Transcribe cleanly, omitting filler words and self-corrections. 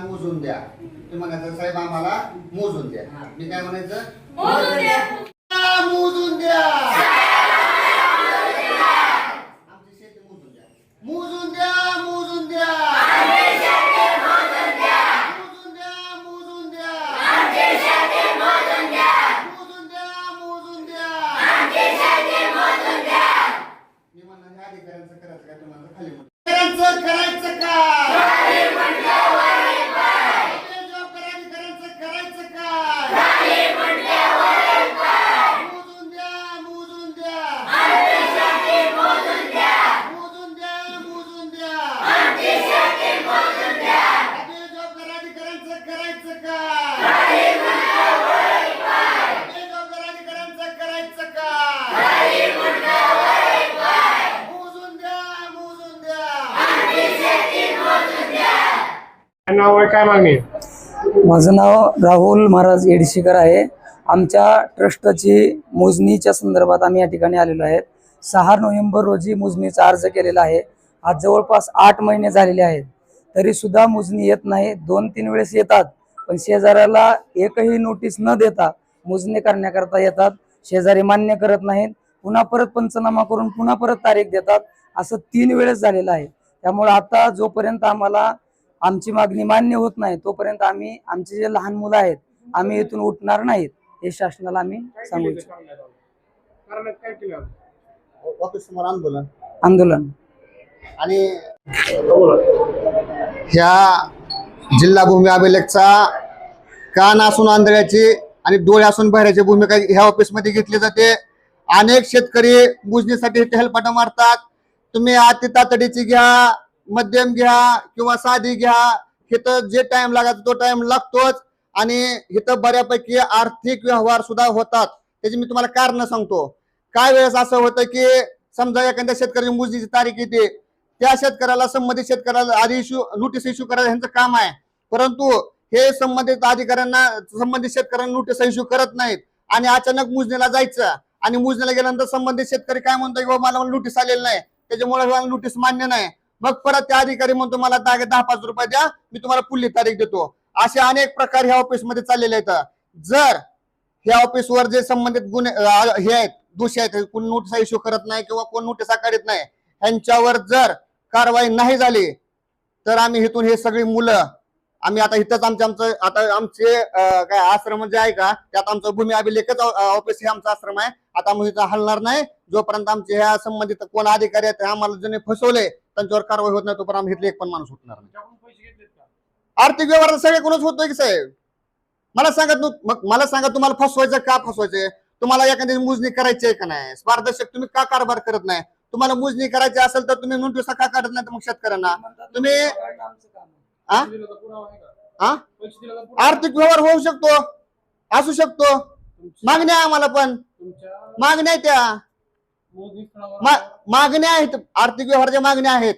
मोजून द्या ते म्हणायचं साहेब आम्हाला मोजून द्या. मी काय म्हणायचं मोजून द्या. आमची शेती मोजून द्या. मोजून द्या मोजून द्या मोजून द्या मोजून द्या मोजून द्या. मी म्हणणार हे अधिकाऱ्यांचं करायचं काय तुम्हाला खाली करायचं का नाव आहे काय मागणी? माझं नाव राहुल महाराज येडशीकर आहे. आमच्या ट्रस्टची मोजणीच्या संदर्भात आम्ही या ठिकाणी आलेलो आहे. 6 नोव्हेंबर रोजी मोजणीचा अर्ज केलेला आहे. आज जवळपास 8 महिने झालेले आहेत, तरी सुद्धा मोजणी येत नाही. 2-3 वेळेस येतात, पण शेजाऱ्याला एकही नोटीस न देता मोजणी करण्याकरता येतात. शेजारी मान्य करत नाहीत, पुन्हा परत पंचनामा करून पुन्हा परत तारीख देतात. असं 3 वेळेस झालेलं आहे. त्यामुळे आता जोपर्यंत आम्हाला आमची मागणी मान्य होत नाही तोपर्यंत आम्ही आमचे जे लहान मुलं आहेत आम्ही इथून उठणार नाहीत, हे शासनाला आम्ही सांगू इच्छितो. आंदोलन आणि ह्या जिल्हा भूमी अभिलेखचा कान असून आंधळ्याची आणि डोळे असून बहिऱ्याची भूमिका ह्या ऑफिस मध्ये घेतली जाते. अनेक शेतकरी मोजणीसाठी हेलपाटा मारतात. तुम्ही अति तातडीची घ्या, मध्यम घ्या किंवा साधी घ्या, इथं जे टाइम लागायचा तो टाइम लागतोच. आणि इथं बऱ्यापैकी आर्थिक व्यवहार सुद्धा होतात. त्याची मी तुम्हाला कारण सांगतो. काय वेळेस असं होतं की समजा एखाद्या शेतकऱ्याची मोजणीची तारीख येते, त्या शेतकऱ्याला संबंधित शेतकऱ्याला आधी नोटीस इश्यू करायचं ह्यांचं काम आहे, परंतु हे संबंधित अधिकाऱ्यांना संबंधित शेतकऱ्यांना नोटीस इश्यू करत नाहीत. आणि अचानक मोजणीला जायचं आणि मोजणीला गेल्यानंतर संबंधित शेतकरी काय म्हणतो की मला नोटीस आलेलं नाही, त्याच्यामुळे नोटीस मान्य नाही. मग परत त्या अधिकारी म्हणतो मला 10-5 रुपये द्या, मी तुम्हाला पुढली तारीख देतो. असे अनेक प्रकार ह्या ऑफिस मध्ये चाललेले आहेत. जर ह्या ऑफिसवर जे संबंधित गुन्हे हे आहेत, दोषी आहेत, कोण नोटीस इश्यू करत नाही किंवा कोण नोटीस काढत नाही, ह्यांच्यावर जर कारवाई नाही झाली तर आम्ही इथून हे सगळी मुलं आम्ही आता इथंच आमचे काय आश्रम जे आहे का त्यात आमचं भूमी अभिलेखच ऑफिस हे आमचा आश्रम आहे. आता आम्ही इथं हलणार नाही जोपर्यंत आमचे ह्या संबंधित कोण अधिकारी आहेत आम्हाला ज्यांनी फसवले त्यांच्यावर कारवाई होत नाही तोपर्यंत आम्ही इथले एक पण माणूस उठणार नाही. आर्थिक व्यवहार सगळ्याकडूनच होतोय की साहेब? मला सांगा तुम्हाला फसवायचं का फसवायचंय? तुम्हाला एखादी मोजणी करायची आहे का नाही? पारदर्शक तुम्ही का कारभार करत नाही? तुम्हाला मोजणी करायची असेल तर तुम्ही नोटीस का काढत नाही? मग शेतकऱ्यांना तुम्ही आर्थिक व्यवहार होऊ शकतो, असू शकतो. मागण्या आम्हाला पण मागण्या त्या मागण्या आहेत, आर्थिक व्यवहाराच्या मागण्या आहेत.